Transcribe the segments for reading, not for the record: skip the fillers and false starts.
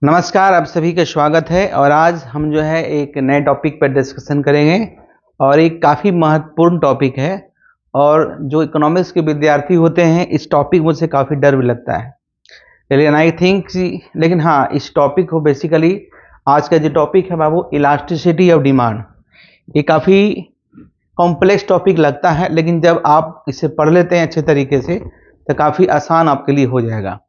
नमस्कार, आप सभी का स्वागत है। और आज हम जो है एक नए टॉपिक पर डिस्कशन करेंगे और एक काफ़ी महत्वपूर्ण टॉपिक है। और जो इकोनॉमिक्स के विद्यार्थी होते हैं, इस टॉपिक मुझसे काफ़ी डर भी लगता है, लेकिन आई थिंक लेकिन हाँ, इस टॉपिक को बेसिकली आज का जो टॉपिक है वो इलास्टिसिटी ऑफ डिमांड। ये काफ़ी कॉम्प्लेक्स टॉपिक लगता है, लेकिन जब आप इसे पढ़ लेते हैं अच्छे तरीके से तो काफ़ी आसान आपके लिए हो जाएगा।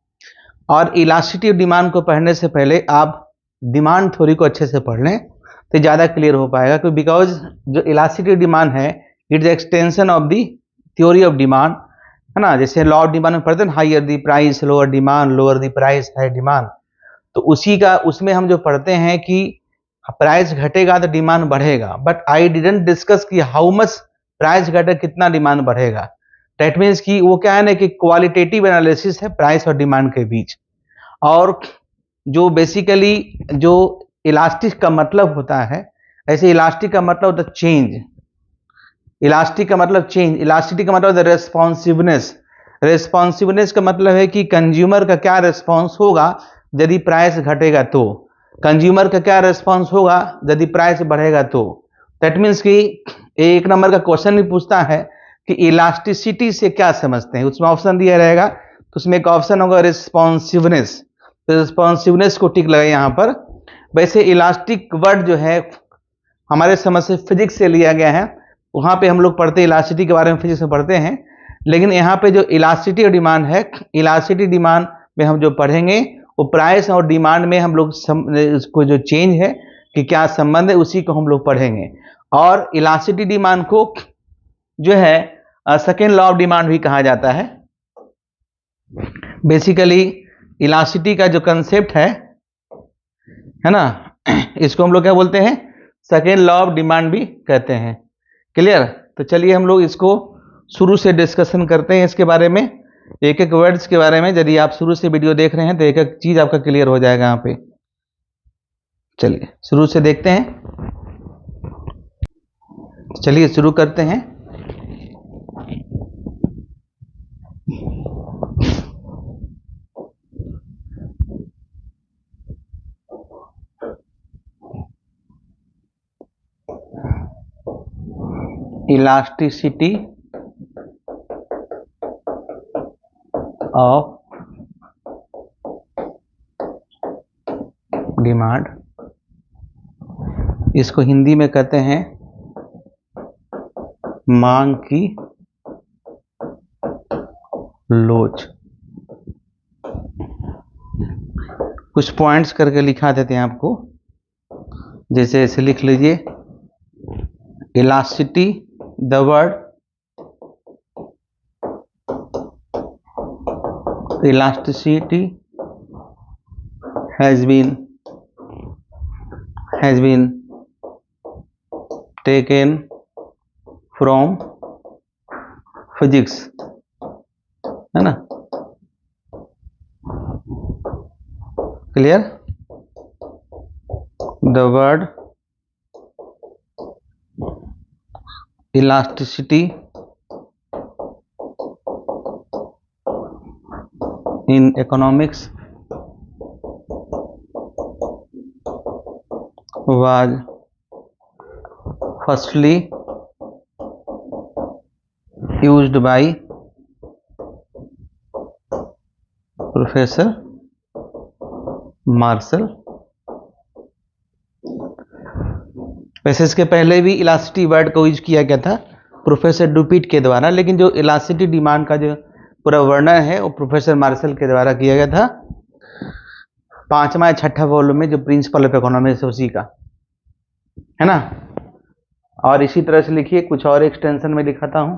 और इलास्टिसिटी ऑफ डिमांड को पढ़ने से पहले आप डिमांड थ्योरी को अच्छे से पढ़ लें तो ज़्यादा क्लियर हो पाएगा। क्योंकि बिकॉज जो इलास्टिसिटी ऑफ डिमांड है, it is extension of the theory of demand, है ना। जैसे लॉ ऑफ डिमांड में पढ़ते हैं, higher the price lower demand, lower the price high demand. तो उसी का उसमें हम जो पढ़ते हैं कि प्राइस घटेगा तो डिमांड बढ़ेगा, बट आई डिडंट डिस्कस कि हाउ मच प्राइस घटे, कितना डिमांड बढ़ेगा। दैट मीन्स कि वो क्या है ना कि क्वालिटेटिव एनालिसिस है प्राइस और डिमांड के बीच। और जो बेसिकली जो इलास्टिक का मतलब होता है, ऐसे इलास्टिक का मतलब होता है चेंज। इलास्टिक का मतलब चेंज, इलास्टिसिटी का मतलब रेस्पॉन्सिवनेस। रेस्पॉन्सिवनेस का मतलब है कि कंज्यूमर का क्या रिस्पॉन्स होगा यदि प्राइस घटेगा, तो कंज्यूमर का क्या रिस्पॉन्स होगा यदि प्राइस बढ़ेगा। तो दैट मीन्स कि एक नंबर का क्वेश्चन भी पूछता है कि इलास्टिसिटी से क्या समझते हैं, उसमें ऑप्शन दिया रहेगा। तो उसमें एक ऑप्शन होगा रिस्पॉन्सिवनेस, तो रिस्पॉन्सिवनेस को टिक लगाए यहाँ पर। वैसे इलास्टिक वर्ड जो है हमारे समझ से फिजिक्स से लिया गया है, वहाँ पे हम लोग पढ़ते हैं इलास्टिसिटी के बारे में, फिजिक्स में पढ़ते हैं। लेकिन यहाँ पे जो इलास्टिसिटी और डिमांड है, इलास्टिसिटी डिमांड में हम जो पढ़ेंगे वो प्राइस और डिमांड में हम लोग उसको जो चेंज है कि क्या संबंध है, उसी को हम लोग पढ़ेंगे। और इलास्टिसिटी डिमांड को जो है सेकेंड लॉ ऑफ डिमांड भी कहा जाता है। बेसिकली इलास्टिसिटी का जो कंसेप्ट है ना, इसको हम लोग क्या बोलते हैं, सेकेंड लॉ ऑफ डिमांड भी कहते हैं। क्लियर। तो चलिए हम लोग इसको शुरू से डिस्कशन करते हैं, इसके बारे में, एक एक वर्ड्स के बारे में। यदि आप शुरू से वीडियो देख रहे हैं तो एक एक चीज आपका क्लियर हो जाएगा यहाँ पे। चलिए शुरू से देखते हैं, चलिए शुरू करते हैं। इलास्टिसिटी ऑफ डिमांड, इसको हिंदी में कहते हैं मांग की लोच। कुछ पॉइंट्स करके लिखा देते हैं आपको, जैसे ऐसे लिख लीजिए, elasticity the word elasticity has been taken from physics, है ना। Clear. The word elasticity in economics was firstly used by professor Marshall. वैसे इसके पहले भी इलास्टिसिटी वर्ड को यूज किया गया था प्रोफेसर डुपिट के द्वारा, लेकिन जो इलास्टिसिटी डिमांड का जो पूरा वर्णन है वो प्रोफेसर मार्शल के द्वारा किया गया था, 5वां या 6ठा वॉल्यूम में, जो प्रिंसिपल ऑफ इकोनॉमिक्स है उसी का, है ना। और इसी तरह से लिखिए, कुछ और एक्सटेंशन में लिखाता हूं।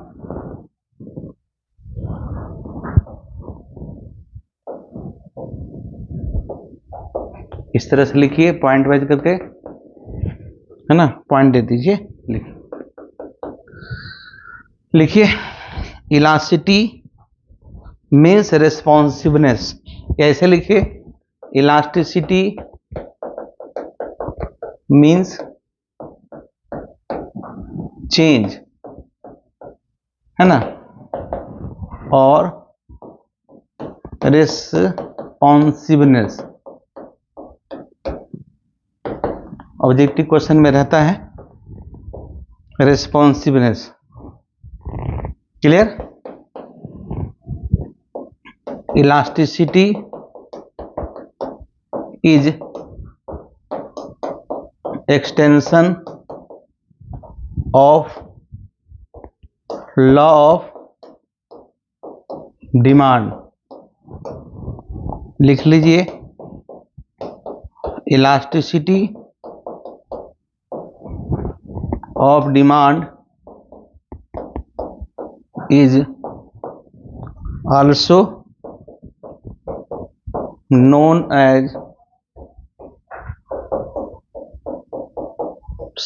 इस तरह से लिखिए पॉइंट वाइज करके, है ना, पॉइंट दे दीजिए। लिखिए इलास्टिसिटी मीन्स रेस्पॉन्सिवनेस, कैसे लिखिए, इलास्टिसिटी मीन्स चेंज, है ना, और रिस्पॉन्सिवनेस ऑब्जेक्टिव क्वेश्चन में रहता है responsiveness. Clear? Elasticity is extension of law of demand. लिख लीजिए, elasticity of demand is also known as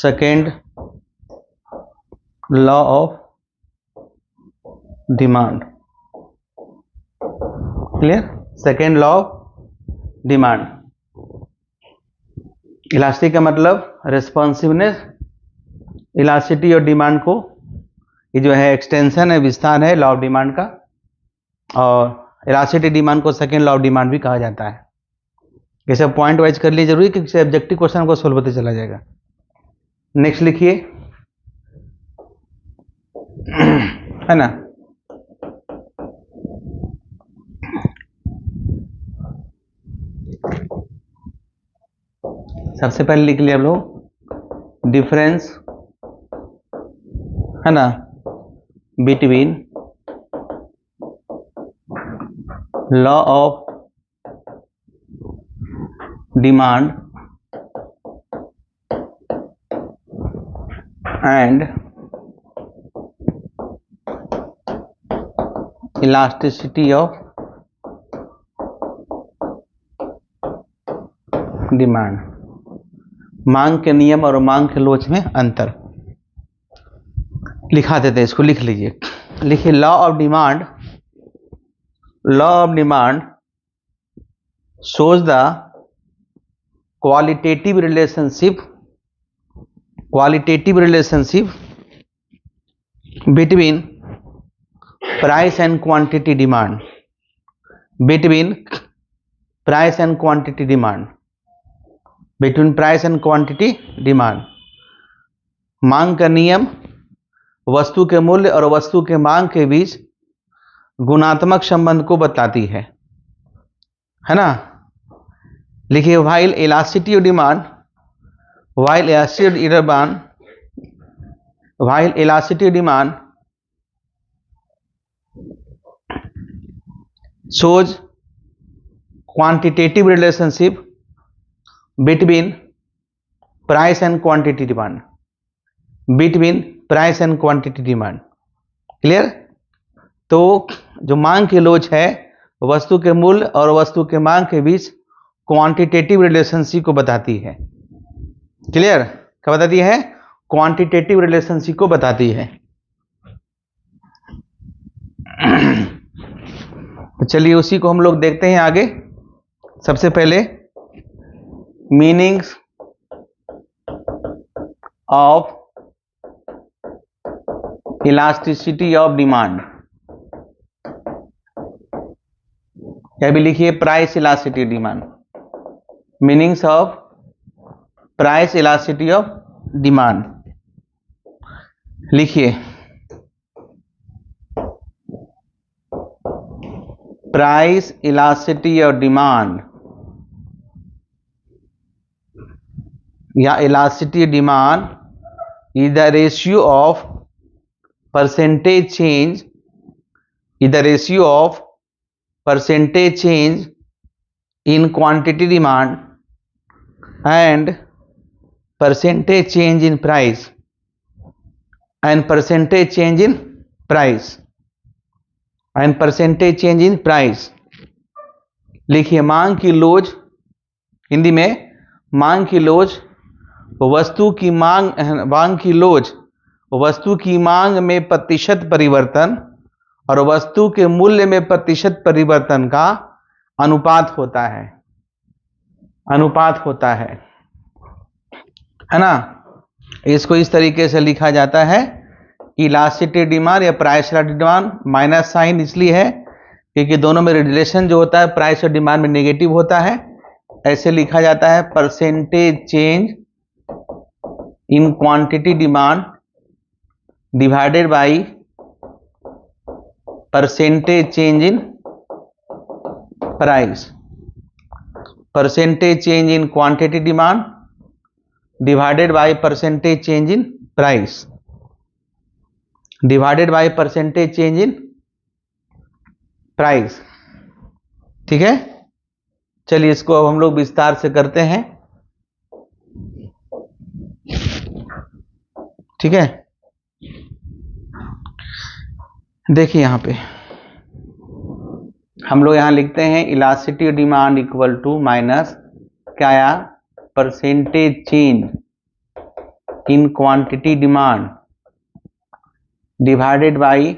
second law of demand। Clear? Second law of demand. Elastic का मतलब रेस्पॉन्सिवनेस, इलास्टिसिटी और demand को, ये जो है एक्सटेंशन है, विस्तार है लॉ ऑफ डिमांड का, और इलास्टिसिटी डिमांड को सेकेंड लॉ ऑफ डिमांड भी कहा जाता है। ये सब पॉइंट वाइज कर लिए, जरूरी कि ऑब्जेक्टिव क्वेश्चन को सोल्व होते चला जाएगा। नेक्स्ट लिखिए, है ना, सबसे पहले लिख लिया आप लोग डिफरेंस, है ना, between law of demand and elasticity of demand. मांग के नियम और मांग के लोच में अंतर लिखा देते हैं, इसको लिख लीजिए। लिखिए, law of demand, law of demand shows the qualitative relationship between price and quantity demand, between price and quantity demand, between price and quantity demand। मांग का नियम वस्तु के मूल्य और वस्तु के मांग के बीच गुणात्मक संबंध को बताती है ना। लिखिए, while elasticity of demand shows quantitative relationship between price and quantity demand, clear? तो जो मांग की लोच है वस्तु के मूल्य और वस्तु के मांग के बीच क्वांटिटेटिव रिलेशनशिप को बताती है। क्लियर? क्या बताती है? क्वांटिटेटिव रिलेशनशिप को बताती है। तो चलिए उसी को हम लोग देखते हैं आगे। सबसे पहले meanings of elasticity of demand, या भी लिखिए price elasticity demand. Meanings of price elasticity of demand लिखिए, प्राइस इलास्टिसिटी ऑफ डिमांड या elasticity demand is the ratio of percentage change in quantity demand and percentage change in price लिखिए, मांग की लोच, हिंदी में मांग की लोच वस्तु की मांग में प्रतिशत परिवर्तन और वस्तु के मूल्य में प्रतिशत परिवर्तन का अनुपात होता है ना। इसको इस तरीके से लिखा जाता है, इलास्टिसिटी डिमांड या price elasticity demand. Minus sign इसलिए है क्योंकि दोनों में रिलेशन जो होता है प्राइस और डिमांड में नेगेटिव होता है। ऐसे लिखा जाता है percentage change in quantity demand divided by percentage change in price. Percentage change in quantity demand divided by percentage change in price, divided by percentage change in price. ठीक है, चलिए इसको अब हम लोग विस्तार से करते हैं। ठीक है, देखिए यहां पे हम लोग यहां लिखते हैं elasticity demand equal to minus क्या आया, percentage change in quantity demand divided by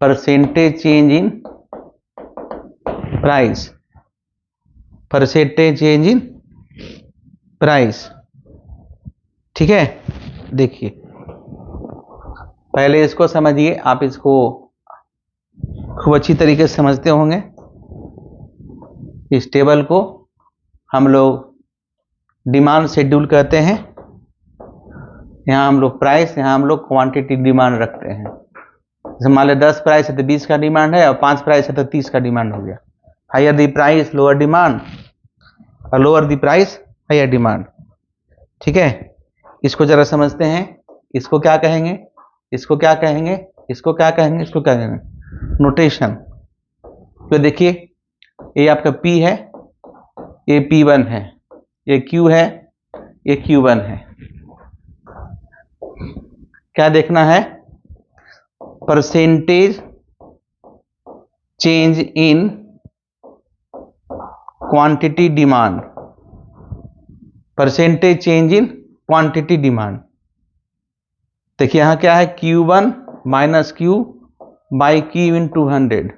percentage change in price, percentage change in price. ठीक है, देखिए पहले इसको समझिए, आप इसको खूब अच्छी तरीके से समझते होंगे। इस टेबल को हम लोग डिमांड शेड्यूल कहते हैं। यहाँ हम लोग प्राइस, यहाँ हम लोग क्वांटिटी डिमांड रखते हैं। जैसे मान लो 10 प्राइस है तो 20 का डिमांड है, और 5 प्राइस है तो 30 का डिमांड हो गया। Higher the price lower demand, और lower the price higher demand. ठीक है, इसको जरा समझते हैं। इसको क्या कहेंगे, इसको क्या कहेंगे, इसको क्या कहेंगे, इसको क्या कहेंगे, नोटेशन। तो देखिए ये आपका P है, ये P1 है, ये Q है, ये Q1 है। क्या देखना है, percentage change in quantity demand, percentage change in quantity demand. देखिए यहां क्या है, Q1 minus Q by Q इन 200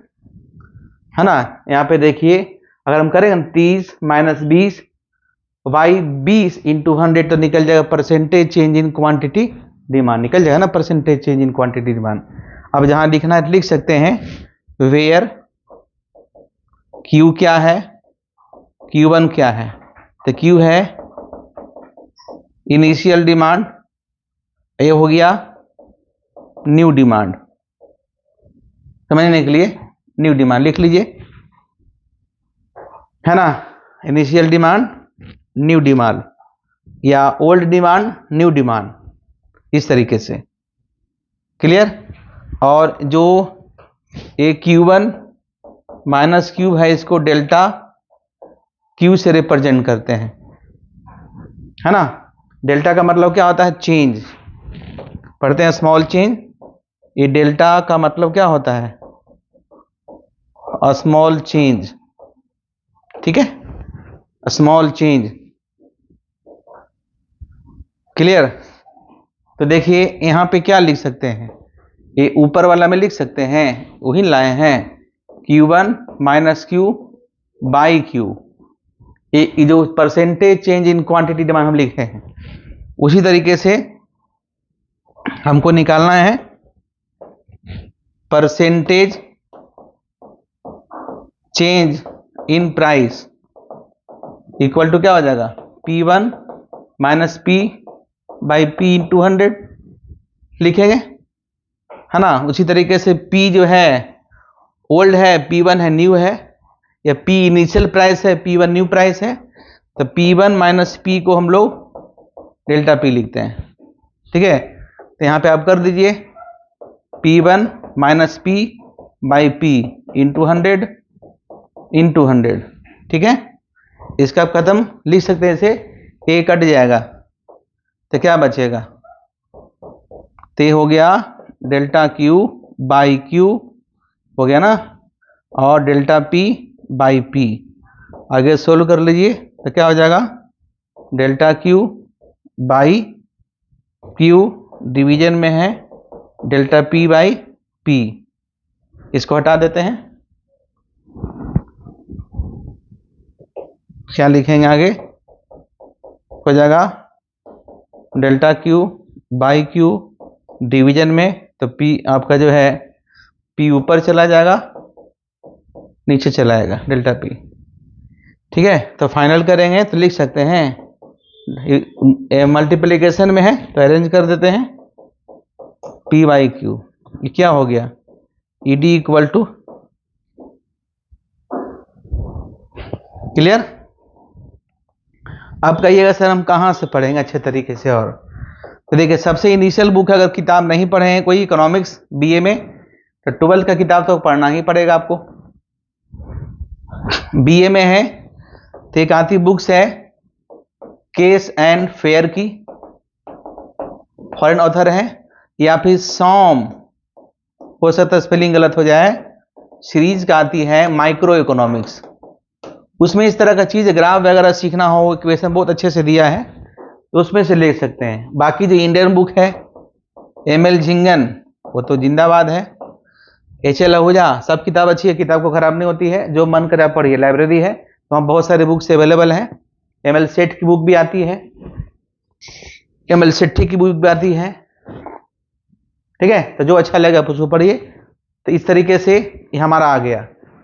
है ना। यहाँ पे देखिए अगर हम करेंगे 30 माइनस 20 बाई 20 इन 200 तो निकल जाएगा percentage change in quantity demand, निकल जाएगा ना percentage change in quantity demand. अब जहां लिखना है लिख सकते हैं वेयर Q क्या है, Q1 क्या है, तो Q है इनिशियल डिमांड, ये हो गया न्यू डिमांड। समझने के लिए न्यू डिमांड लिख लीजिए, है ना। इनिशियल डिमांड न्यू डिमांड, या ओल्ड डिमांड न्यू डिमांड, इस तरीके से। क्लियर। और जो ये Q1 माइनस Q है, इसको डेल्टा Q से रिप्रेजेंट करते हैं, है ना। डेल्टा का मतलब क्या होता है, चेंज। पढ़ते हैं स्मॉल चेंज। ये डेल्टा का मतलब क्या होता है, स्मॉल चेंज। ठीक है, स्मॉल चेंज। क्लियर। तो देखिए यहां पे क्या लिख सकते हैं, ये ऊपर वाला में लिख सकते हैं, वही लाए हैं Q1 minus Q by Q। ये जो percentage change in quantity demand हम लिखे हैं, उसी तरीके से हमको निकालना है percentage change in price equal to क्या हो जाएगा, P1 minus P by P in 200 लिखेंगे, है ना। उसी तरीके से P जो है ओल्ड है, P1 है न्यू है, या P इनिशियल प्राइस है, P1 न्यू प्राइस है, तो P1 माइनस P को हम लोग डेल्टा P लिखते हैं। ठीक है, तो यहां पे आप कर दीजिए P1 minus P by P in 200 इन 200। ठीक है, इसका आप खत्म लिख सकते हैं, इसे A कट जाएगा तो क्या बचेगा, तो ये हो गया डेल्टा Q बाई Q हो गया ना, और डेल्टा P बाई P। आगे सोल्व कर लीजिए तो क्या हो जाएगा, delta Q by Q division में है डेल्टा P बाई P। इसको हटा देते हैं, क्या लिखेंगे आगे, हो जाएगा delta Q by Q division में, तो P आपका जो है P ऊपर चला जाएगा, नीचे चला जाएगा डेल्टा P। ठीक है, तो फाइनल करेंगे तो लिख सकते हैं मल्टीप्लिकेशन में है तो अरेंज कर देते हैं पी बाई क्यू। ये क्या हो गया, E D equal to, clear. अब कहिएगा सर हम कहाँ से पढ़ेंगे अच्छे तरीके से। और तो देखिए सबसे इनिशियल बुक है, अगर किताब नहीं पढ़े हैं कोई इकोनॉमिक्स बीए में तो 12th का किताब तो पढ़ना ही पड़ेगा आपको। बीए में है तो एक आती बुक्स है केस एंड फेयर की, फॉरेन ऑथर है, या फिर सॉम, हो सकता है स्पेलिंग गलत हो जाए, सीरीज का आती है माइक्रो इकोनॉमिक्स। उसमें इस तरह का चीज ग्राफ वगैरह सीखना हो, इक्वेशन बहुत अच्छे से दिया है तो उसमें से ले सकते हैं। बाकी जो इंडियन बुक है एमएल झिंगन वो तो जिंदाबाद है, एचएल आहूजा, सब किताब अच्छी है, किताब को खराब नहीं होती है, जो मन करे आप पढ़िए, लाइब्रेरी है तो वहाँ बहुत सारे बुक्स अवेलेबल हैं। एमएल सेठ की बुक भी आती है, एमएल सेठी की बुक भी आती है, ठीक है। तो जो अच्छा लगेगा आप उसको पढ़िए। तो इस तरीके से ये हमारा आ गया।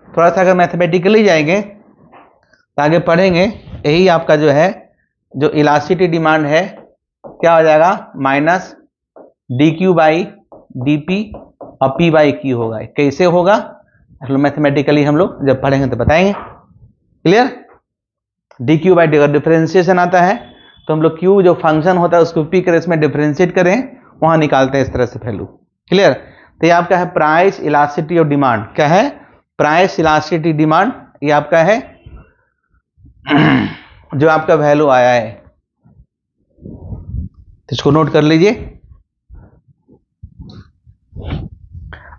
थोड़ा सा अगर मैथमेटिकली जाएंगे तो आगे पढ़ेंगे, यही आपका जो है जो इलास्टिसिटी डिमांड है क्या हो जाएगा, minus D Q by D P और पी बाई क्यू होगा। कैसे होगा मैथमेटिकली हम लोग जब पढ़ेंगे तो बताएंगे, clear. D Q by D, अगर डिफरेंशिएशन आता है तो हम लोग क्यू जो फंक्शन होता है उसको पी के रेस में डिफरेंशिएट करें, वहां निकालते हैं इस तरह से वैल्यू, क्लियर। तो ये आपका है प्राइस इलास्टिसिटी और डिमांड। क्या है, प्राइस इलास्टिसिटी डिमांड, ये आपका है जो आपका वैल्यू आया है, तो इसको नोट कर लीजिए।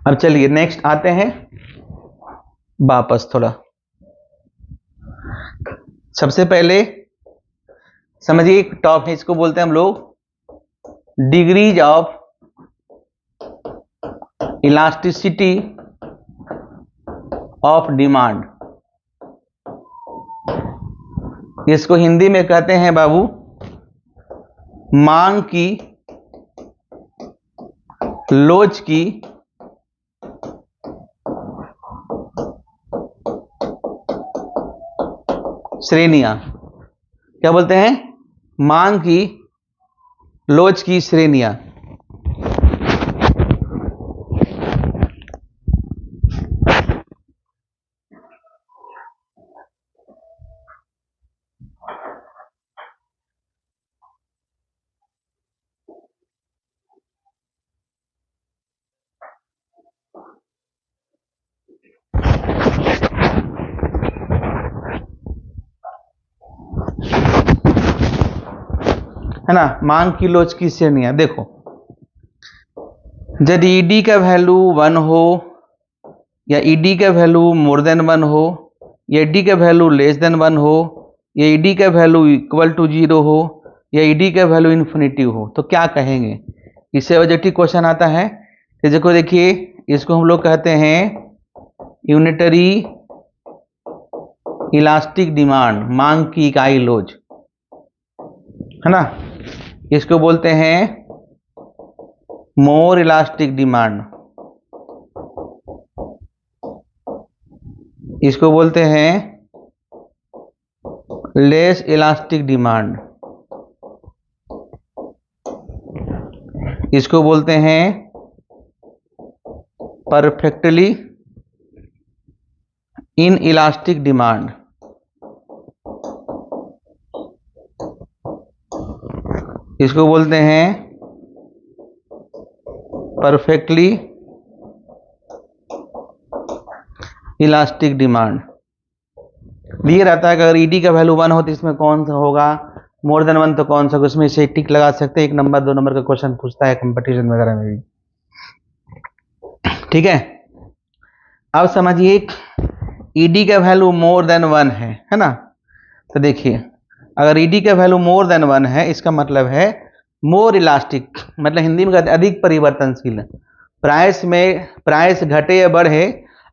अब चलिए नेक्स्ट आते हैं वापस थोड़ा। सबसे पहले समझिए एक टॉप है, इसको बोलते हैं हम लोग degrees of elasticity of demand. इसको हिंदी में कहते हैं बाबू मांग की लोच की श्रेणियां। क्या बोलते हैं, मांग की लोच की श्रेणियां। है ना, मांग की लोच की श्रेणियां। देखो यदि ईडी का वैल्यू 1 हो या ईडी का वैल्यू मोर देन 1 हो या ईडी का वैल्यू लेस देन 1 हो या ईडी का वैल्यू इक्वल टू 0 हो या ईडी का वैल्यू इन्फिनिटी हो, तो क्या कहेंगे। इससे ऑब्जेक्टिव क्वेश्चन आता है कि देखो, देखिए इसको हम लोग कहते हैं यूनिटरी इलास्टिक डिमांड, मांग की इकाई लोच, है ना। इसको बोलते हैं मोर इलास्टिक डिमांड, इसको बोलते हैं लेस इलास्टिक डिमांड, इसको बोलते हैं परफेक्टली इन इलास्टिक डिमांड, इसको बोलते हैं परफेक्टली इलास्टिक डिमांड। दिया रहता है कि अगर ईडी का वैल्यू 1 हो तो इसमें कौन सा होगा, मोर देन 1 तो कौन सा, उसमें से टिक लगा सकते हैं। 1 नंबर 2 नंबर का क्वेश्चन पूछता है कंपटीशन वगैरह में भी, ठीक है। अब समझिए ईडी का वैल्यू मोर देन 1 है ना। तो देखिए अगर ईडी का वैल्यू मोर देन 1 है, इसका मतलब है मोर इलास्टिक, मतलब हिंदी में कहते हैं अधिक परिवर्तनशील। प्राइस में प्राइस घटे या बढ़े,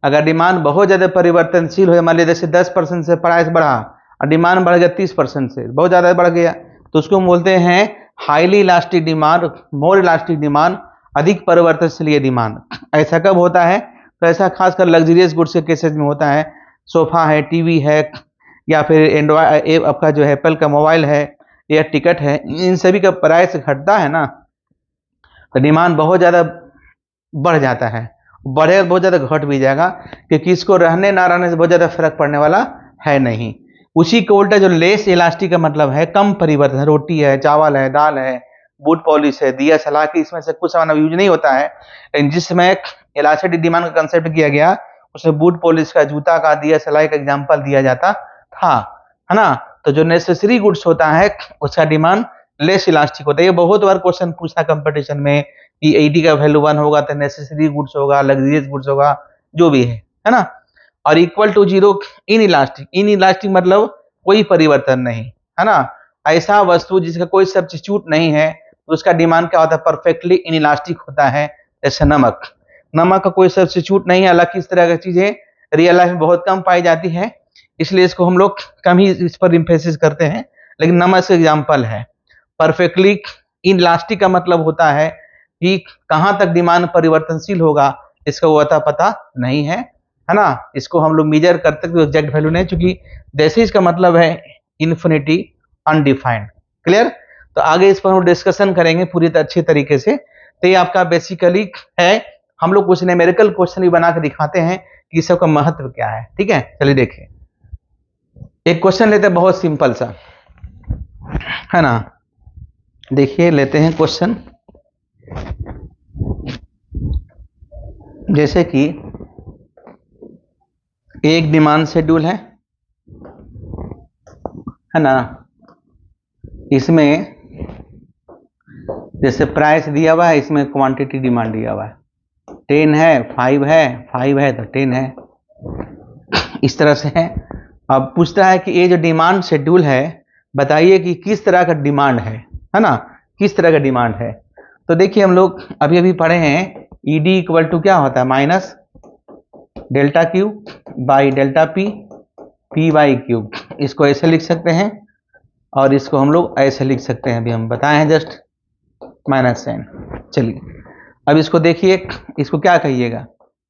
अगर डिमांड बहुत ज़्यादा परिवर्तनशील हो, मान लीजिए जैसे 10% से प्राइस बढ़ा और डिमांड बढ़ गया 30% से, बहुत ज़्यादा बढ़ गया, तो उसको हम बोलते हैं हाईली इलास्टिक डिमांड, मोर इलास्टिक डिमांड, अधिक परिवर्तनशील डिमांड। ऐसा कब होता है, तो ऐसा खासकर लग्जरियस गुड्स के केसेज में होता है। सोफा है, टीवी है, या फिर एंड्रॉयड आपका जो है एप्पल का मोबाइल है, या टिकट है, इन सभी का प्राइस घटता है ना तो डिमांड बहुत ज़्यादा बढ़ जाता है, बढ़ेगा बहुत ज़्यादा घट भी जाएगा, क्योंकि इसको रहने ना रहने से बहुत ज़्यादा फर्क पड़ने वाला है नहीं। उसी को उल्टा जो लेस इलास्टिक का मतलब है कम परिवर्तन, रोटी है, चावल है, दाल है, बूट पॉलिश है, दिया सलाखी, इसमें से कुछ सामान यूज नहीं होता है, लेकिन जिसमें इलास्टिक डिमांड का कंसेप्ट किया गया उसमें बूट पॉलिश का, जूता का, दिया सलाई का एग्जाम्पल दिया जाता था, है ना। तो जो नेसेसरी गुड्स होता है उसका डिमांड लेस इलास्टिक होता है। ये बहुत बार क्वेश्चन पूछा कंपटीशन में कि 80 का वैल्यू 1 होगा तो नेसेसरी गुड्स होगा, लग्जरियस गुड्स होगा, जो भी है ना। और equal to 0 inelastic, inelastic मतलब कोई परिवर्तन नहीं, है ना। ऐसा वस्तु जिसका कोई सब्स्टिट्यूट नहीं है तो उसका डिमांड क्या होता है, परफेक्टली इन इलास्टिक होता है। जैसे नमक, नमक का कोई सब्स्टिट्यूट नहीं है, हालांकि इस तरह की चीजें रियल लाइफ में बहुत कम पाई जाती है, इसलिए इसको हम लोग कम ही इस पर इम्फेसिस करते हैं, लेकिन नमक से एग्जाम्पल है। परफेक्टली इन इलास्टिक का मतलब होता है कि कहां तक डिमांड परिवर्तनशील होगा इसका वो अता पता नहीं है, है ना। इसको हम लोग मेजर करते हैं एग्जैक्ट वैल्यू नहीं, क्योंकि जैसे इसका मतलब है इन्फिनिटी, अनडिफाइंड। क्लियर। तो आगे इस पर हम डिस्कशन करेंगे पूरी अच्छी तरीके से। तो ये आपका बेसिकली है, हम लोग कुछ न्यूमेरिकल क्वेश्चन भी बना के दिखाते हैं कि सबका महत्व क्या है। ठीक है, चलिए देखिए एक क्वेश्चन लेते हैं बहुत सिंपल सा, है ना। देखिए लेते हैं क्वेश्चन, जैसे कि एक डिमांड शेड्यूल है ना। इसमें जैसे प्राइस दिया हुआ है, इसमें क्वांटिटी डिमांड दिया हुआ है, 10 है, 5 है, 5 है तो 10 है, इस तरह से है। अब पूछता है कि ये जो डिमांड शेड्यूल है बताइए कि किस तरह का डिमांड है ना, किस तरह का डिमांड है। तो देखिए हम लोग अभी अभी पढ़े हैं ईडी इक्वल टू क्या होता है, minus delta Q by delta P, P by Q. इसको ऐसे लिख सकते हैं और इसको हम लोग ऐसे लिख सकते हैं, अभी हम बताए हैं जस्ट माइनस साइन। चलिए अब इसको देखिए, इसको क्या कहिएगा,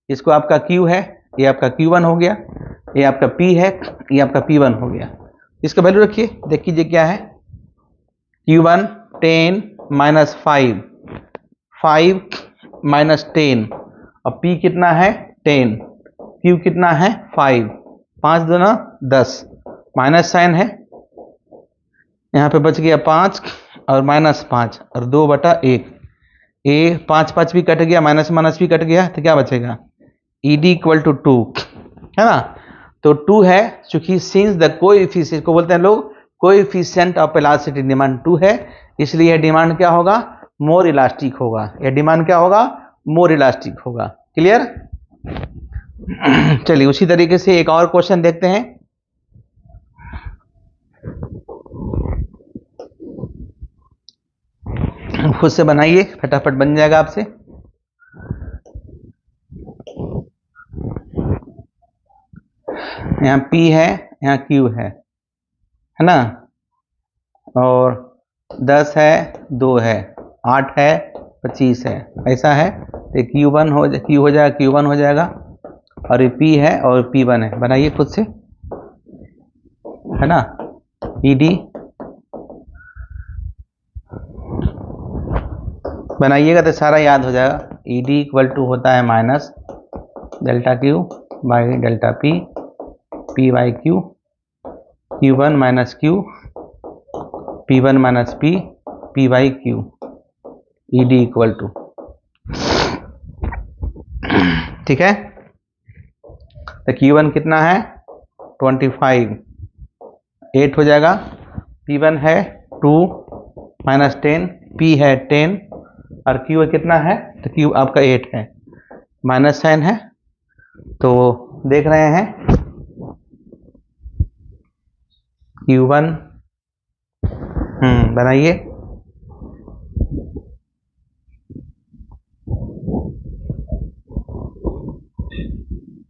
इसको आपका क्यू है, ये आपका Q1 हो गया, ये आपका P है, ये आपका P1 हो गया। इसका वैल्यू रखिए, देख कीजिए क्या है, Q1 10 माइनस 5, 5 माइनस 10, और P कितना है 10, Q कितना है 5, 5 दूना 10, माइनस साइन है, यहाँ पे बच गया 5 और माइनस 5 और 2/1, ये 5 5 भी कट गया, माइनस माइनस भी कट गया, तो क्या बचेगा ED इक्वल टू 2, है ना। तो 2 है, चूंकि सिंस द कोएफिशिएंट को बोलते हैं लोग कोएफिशिएंट ऑफ इलास्टिसिटी, डिमांड 2 है, इसलिए डिमांड क्या होगा, मोर इलास्टिक होगा, यह डिमांड क्या होगा, मोर इलास्टिक होगा। क्लियर। चलिए उसी तरीके से एक और क्वेश्चन देखते हैं। खुद से बनाइए, फटाफट बन जाएगा आपसे। यहाँ P है, यहाँ Q है ना, और 10 है, 2 है, 8 है, 25 है, ऐसा है। तो Q1 हो जाएगा, Q1 हो जाएगा, और ये P है और P1 है। बनाइए खुद से, है ना। ED बनाइएगा तो सारा याद हो जाएगा। ED इक्वल टू होता है minus delta Q by delta P, P by Q, Q1 minus Q, P1 minus P, P by Q, ED equal to, ठीक है। तो Q1 कितना है 25, 8 हो जाएगा, P1 है 2 माइनस 10, P है 10 और Q कितना है, तो Q आपका 8 है, माइनस साइन है, तो देख रहे हैं Q1, बनाइए,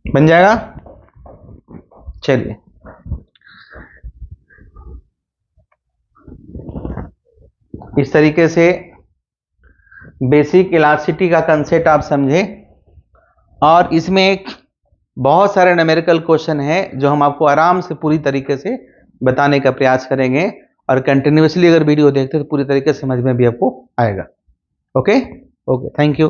बन जाएगा। चलिए इस तरीके से बेसिक इलास्टिसिटी का कंसेप्ट आप समझे, और इसमें एक बहुत सारे न्यूमेरिकल क्वेश्चन है जो हम आपको आराम से पूरी तरीके से बताने का प्रयास करेंगे, और कंटिन्यूसली अगर वीडियो देखते हैं तो पूरी तरीके से समझ में भी आपको आएगा। Okay okay, thank you.